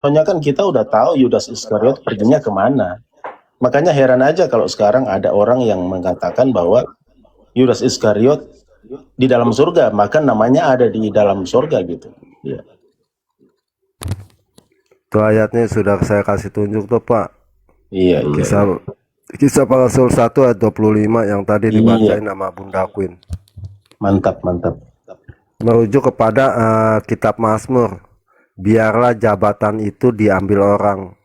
Soalnya kan kita udah tahu Yudas Iskariot perginya kemana. Makanya heran aja kalau sekarang ada orang yang mengatakan bahwa Yudas Iskariot di dalam surga, maka namanya ada di dalam surga gitu. Ya. Itu ayatnya sudah saya kasih tunjuk tuh Pak. Iya, iya, Kisah iya. Kisah para Rasul 1 ayat 25 yang tadi Iya, dibacain nama Bunda Queen. mantap, mantap. Merujuk kepada kitab Mazmur. Biarlah jabatan itu diambil orang.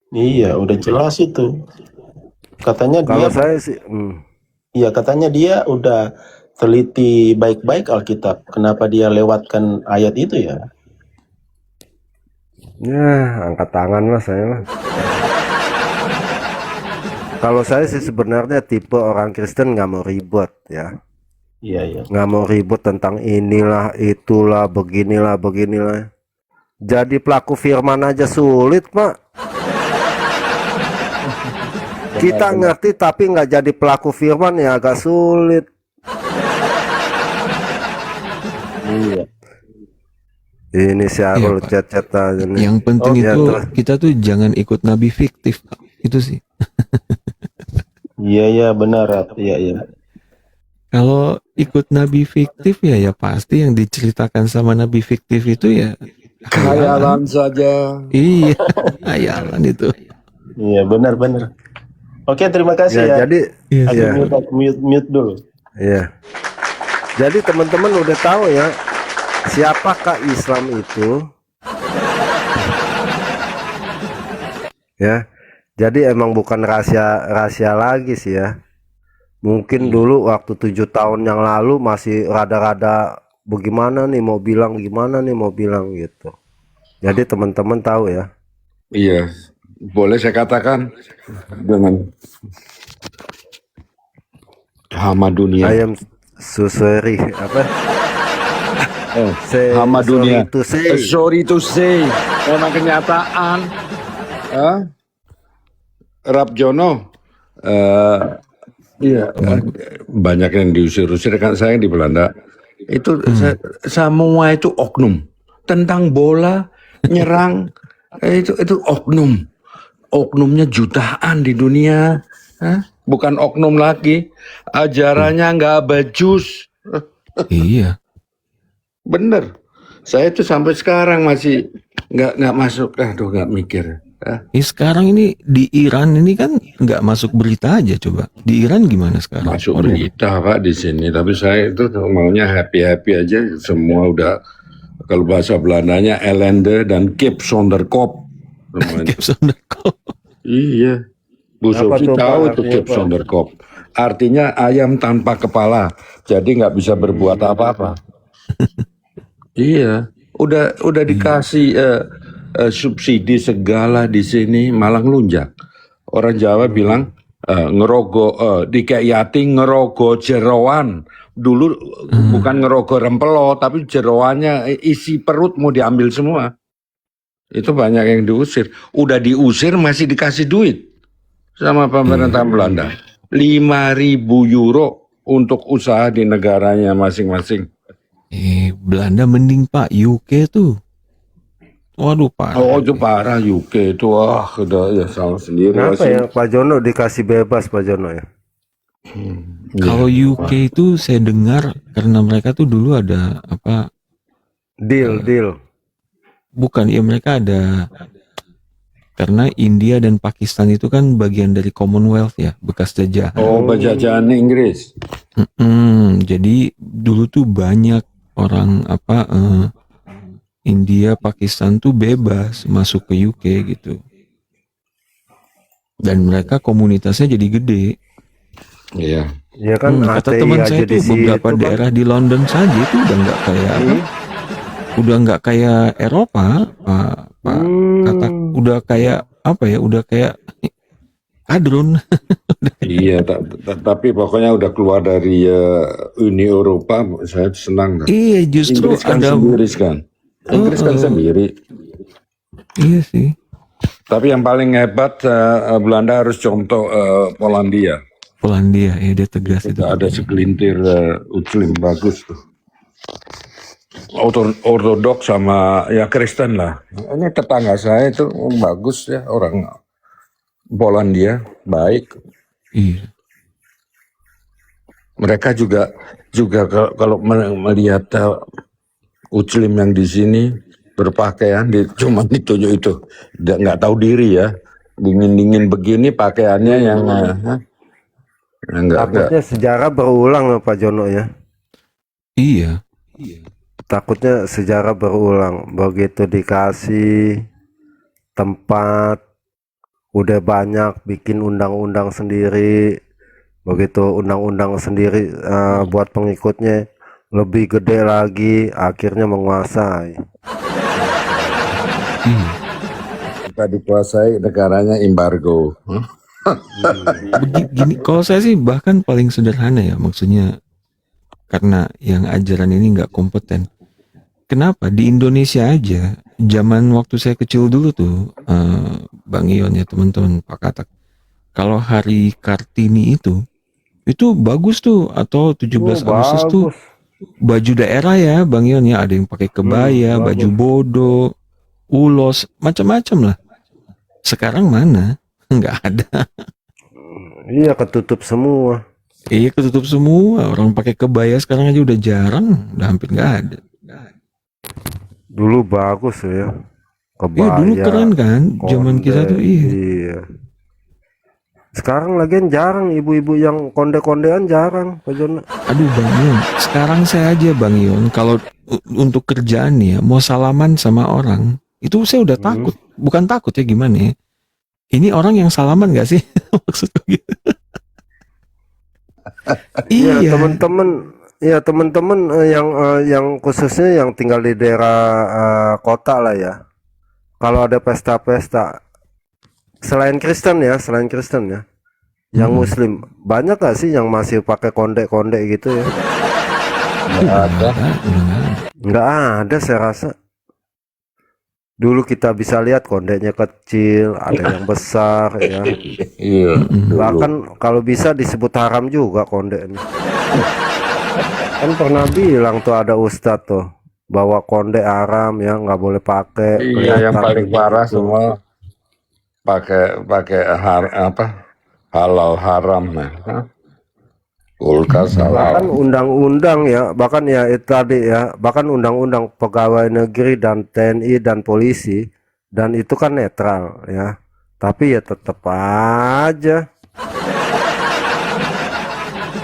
Iya, udah jelas itu. Katanya Kalau dia, saya sih, iya katanya dia udah teliti baik-baik Alkitab. Kenapa dia lewatkan ayat itu ya? ya angkat tangan lah saya lah. Kalau saya sih sebenarnya tipe orang Kristen nggak mau ribet ya. Iya, iya. Nggak mau ribut tentang inilah, itulah, beginilah, beginilah. Jadi pelaku firman aja sulit, Pak. Kita ngerti tapi nggak jadi pelaku firman ya agak sulit. Iya. Ini Syarul Pak. chat-chat aja nih. Yang penting ya, itu terus. kita tuh jangan ikut nabi fiktif, Pak. Itu sih. Iya, iya, benar. Iya, iya. Kalau ikut nabi fiktif ya pasti yang diceritakan sama nabi fiktif itu ya Khayalan saja. Iya, hayalan itu. Iya, benar-benar. Oke, terima kasih ya. Jadi Iya. Aku mute dulu. ya. Jadi teman-teman udah tahu ya siapakah Islam itu? Ya. Jadi emang bukan rahasia lagi sih ya. Mungkin dulu waktu 7 tahun yang lalu masih rada-rada bagaimana nih mau bilang gimana nih mau bilang gitu. Jadi teman-teman tahu ya. Iya, boleh saya katakan dengan hama dunia. I am so sorry apa? Hama dunia. Sorry Sorry to say. Memang kenyataan. Rap Jono. Iya, banyak yang diusir-usir kan saya di Belanda. Itu semua itu oknum tentang bola nyerang itu oknum. Oknumnya jutaan di dunia. Bukan oknum lagi. Ajarannya nggak becus. Iya. Bener. Saya tuh sampai sekarang masih nggak masuk. Aduh, nggak mikir. Sekarang ini di Iran ini kan nggak masuk berita aja coba. Di Iran gimana sekarang? Masuk berita Pak di sini. Tapi saya itu maunya happy aja. Semua udah, kalau bahasa Belandanya Ellende dan Kip zonder kop. Kip zonder kop. Iya. Bu Sophie tahu itu Kip zonder kop. Artinya ayam tanpa kepala. Jadi nggak bisa berbuat apa-apa. Iya. Udah dikasih subsidi segala di sini malah ngelunjak. Orang Jawa bilang ngerogo dikayati ngerogo jeroan. Dulu bukan ngerogo rempelo tapi jeroannya isi perut mau diambil semua. Itu banyak yang diusir. Udah diusir masih dikasih duit sama pemerintah Belanda. 5.000 euro untuk usaha di negaranya masing-masing. Belanda mending Pak, UK tuh. Waduh parah. Oh itu parah UK itu, udah ya salah sendiri. Kenapa ya Pak Jono dikasih bebas Pak Jono ya? Kalau UK itu saya dengar karena mereka tuh dulu ada apa? Deal. Bukan ya, mereka ada karena India dan Pakistan itu kan bagian dari Commonwealth ya, bekas jajahan. Oh penjajahan Inggris. Jadi dulu tuh banyak orang India, Pakistan tuh bebas masuk ke UK gitu. Dan mereka komunitasnya jadi gede. Iya. Ya kan Kata teman saya tuh beberapa daerah di London saja itu udah nggak kayak udah nggak kayak Eropa, Pak. Kata udah kayak apa ya? Udah kayak kadrun. Iya, tapi pokoknya udah keluar dari Uni Eropa, saya senang. Iya, justru Inggris kan ada sendiri kan. Inggris kan sendiri. Iya sih. Tapi yang paling hebat Belanda harus contoh Polandia. Polandia ya, dia tegas itu. Ada segelintir Muslim bagus tuh. ortodoks sama ya Kristen lah. Ini tetangga saya itu bagus ya, orang Polandia, baik. Iya. Mereka juga kalau melihat Muslim yang di sini berpakaian cuma ditunjuk itu, nggak tahu diri ya, dingin begini pakaiannya yang enggak. Takutnya sejarah berulang Pak Jono ya. Iya. Takutnya sejarah berulang. Begitu dikasih tempat, udah banyak bikin undang-undang sendiri. Begitu undang-undang sendiri buat pengikutnya lebih gede lagi, akhirnya menguasai. Kita dikuasai, negaranya embargo. Begini, kalau saya sih bahkan paling sederhana ya, maksudnya karena yang ajaran ini nggak kompeten. Kenapa di Indonesia aja, zaman waktu saya kecil dulu tuh, Bang Ion ya teman-teman, Pak Katak, kalau hari Kartini itu bagus tuh, atau 17 Agustus tuh Bagus. baju daerah ya Bang Ion ya, ada yang pakai kebaya, baju Bagus. bodo, ulos, macam-macam lah. Sekarang mana? Nggak ada. Iya, ketutup semua. Iya, ketutup semua. Orang pakai kebaya sekarang aja udah jarang, udah hampir nggak ada. Dulu bagus ya. Iya, dulu Kebaya, keren kan, zaman kita tuh. Iya. iya. Sekarang lagian jarang ibu-ibu yang konde-kondean, jarang Pak Jono. Aduh Bang Ion, sekarang saya aja Bang Ion, kalau untuk kerjaan nih ya, mau salaman sama orang, itu saya udah takut. Bukan takut ya, gimana ya, ini orang yang salaman gak sih? Maksudku gitu. Iya, Iya. teman-teman yang khususnya yang tinggal di daerah kota lah ya. Kalau ada pesta-pesta selain Kristen ya, yang Muslim banyak gak sih yang masih pakai konde-konde gitu ya? Udah nggak ada. Nggak ada, saya rasa. Dulu kita bisa lihat kondenya kecil, ada yang besar ya. Iya. Bahkan kalau bisa disebut haram juga konde ini. Kan pernah bilang tuh ada ustadz tuh bahwa konde haram ya, nggak boleh pakai. Iya, yang kelihatan paling parah gitu. semua pakai halal haram nah. Kulkas Bahkan halal. undang-undang ya, bahkan ya itu tadi ya, bahkan undang-undang pegawai negeri dan TNI dan polisi, dan itu kan netral ya, tapi ya tetap aja.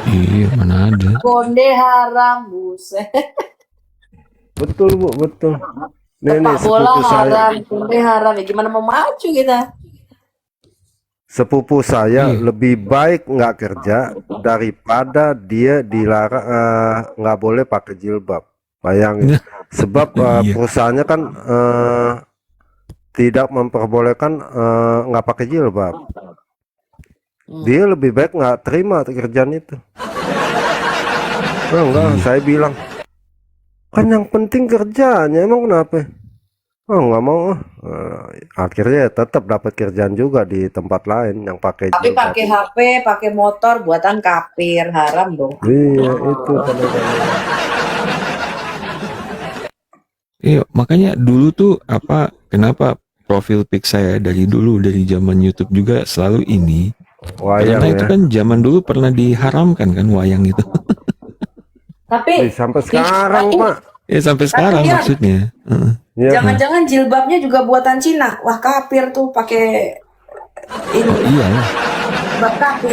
Iya, mana ada. Konde haram, buset. Betul Bu, betul. Nih Sepak bola sepupu saya, haram, konde haram. Ya gimana mau maju kita? sepupu saya Iya. lebih baik nggak kerja daripada dia dilarang nggak boleh pakai jilbab. Bayangin, sebab Iya. perusahaannya kan tidak memperbolehkan nggak pakai jilbab. Dia lebih baik nggak terima kerjaan itu. Enggak, saya bilang kan yang penting kerjaannya, emang kenapa? Oh nggak mau. Akhirnya tetap dapat kerjaan juga di tempat lain yang pakai Tapi jilbab. pakai HP, pakai motor buatan kafir, haram dong. Iya itu kadang-kadang. Iya, makanya dulu tuh kenapa profil pic saya dari dulu, dari zaman YouTube juga selalu ini. Wayang Karena itu ya. kan zaman dulu pernah diharamkan kan wayang itu. Tapi Sampai sekarang Pak. Ya sampai sekarang Iya. maksudnya. Heeh. Ya, jangan-jangan jilbabnya juga buatan Cina. Wah, kafir tuh pakai ini. Iya lah. Jilbab kafir.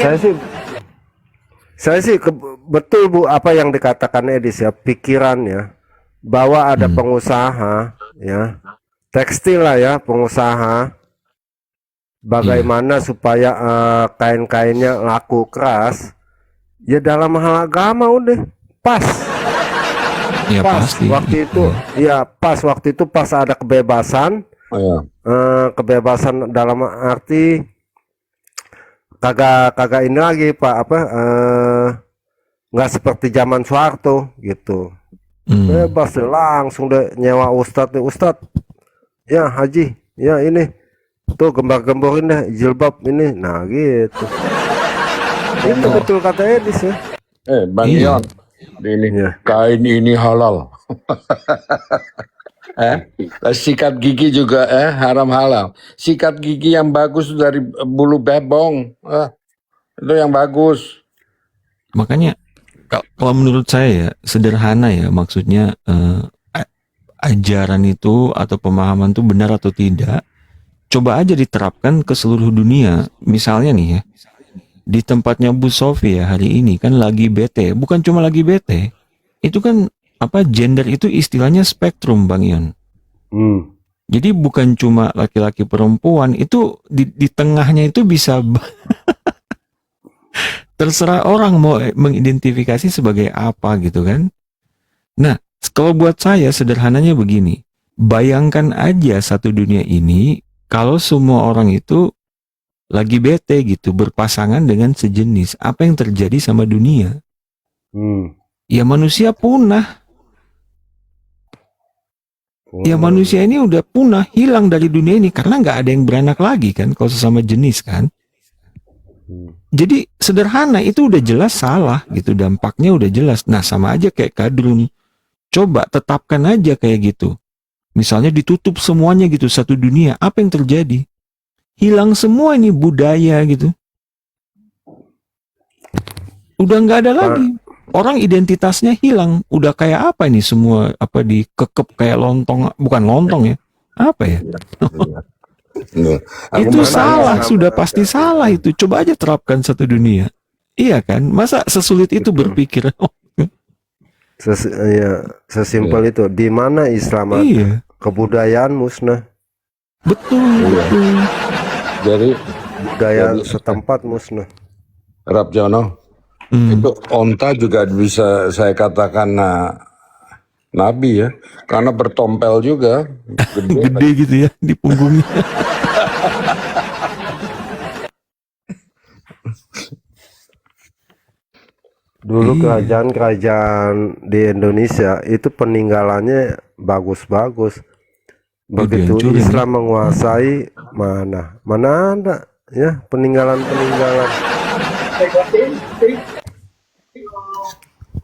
saya sih betul Bu apa yang dikatakan Edis ya, pikirannya bahwa ada pengusaha ya tekstil lah ya, pengusaha bagaimana supaya kain-kainnya laku keras ya, dalam hal agama udah pas. Ya Pas pasti. waktu itu ya, pas ada kebebasan, Iya. kebebasan dalam arti kagak ini lagi Pak, nggak seperti zaman Soeharto gitu. Bebas deh, langsung deh nyewa ustadz ya haji ya, ini tuh gembar-gemborin deh jilbab ini, nah gitu. Itu betul kata Edis ya. Bang Iya. Ion, Ini Iya. kain ini halal. Sikat gigi juga haram halal. Sikat gigi yang bagus dari bulu bebong. Itu yang bagus. Makanya kalau menurut saya ya sederhana ya, maksudnya ajaran itu atau pemahaman itu benar atau tidak, coba aja diterapkan ke seluruh dunia. Misalnya nih ya, di tempatnya Bu Sofi ya hari ini kan lagi bete, bukan cuma lagi bete, itu kan apa, gender itu istilahnya spektrum Bang Ion. Jadi bukan cuma laki-laki perempuan, itu di tengahnya itu bisa terserah orang mau mengidentifikasi sebagai apa gitu kan. Nah, kalau buat saya sederhananya begini, bayangkan aja satu dunia ini kalau semua orang itu lagi bete gitu, berpasangan dengan sejenis, apa yang terjadi sama dunia? Ya manusia punah. Ya manusia ini udah punah, hilang dari dunia ini karena nggak ada yang beranak lagi kan kalau sesama jenis kan. Jadi sederhana itu udah jelas salah gitu, dampaknya udah jelas. Nah sama aja kayak kadrun, coba tetapkan aja kayak gitu. Misalnya ditutup semuanya gitu satu dunia, apa yang terjadi? Hilang semua ini budaya gitu. Udah nggak ada lagi. Orang identitasnya hilang. Udah kayak apa ini semua, apa dikekep kayak lontong, bukan lontong ya. Apa ya? Itu salah, sudah pasti salah itu. Coba aja terapkan satu dunia. Iya kan? Masa sesulit itu berpikir? Ya, sesimpel itu. Di mana Islam ada, Iya, kebudayaan musnah, betul, betul. Jadi budaya setempat musnah. Rab Jono, itu onta juga bisa saya katakan nabi ya, karena bertompel juga, Gede gitu ya di punggungnya. Dulu Iya. kerajaan-kerajaan di Indonesia itu peninggalannya bagus-bagus. Begitu dihancurin, Islam menguasai, mana ada ya peninggalan-peninggalan.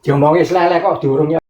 Diomongin selelek kok diurungnya.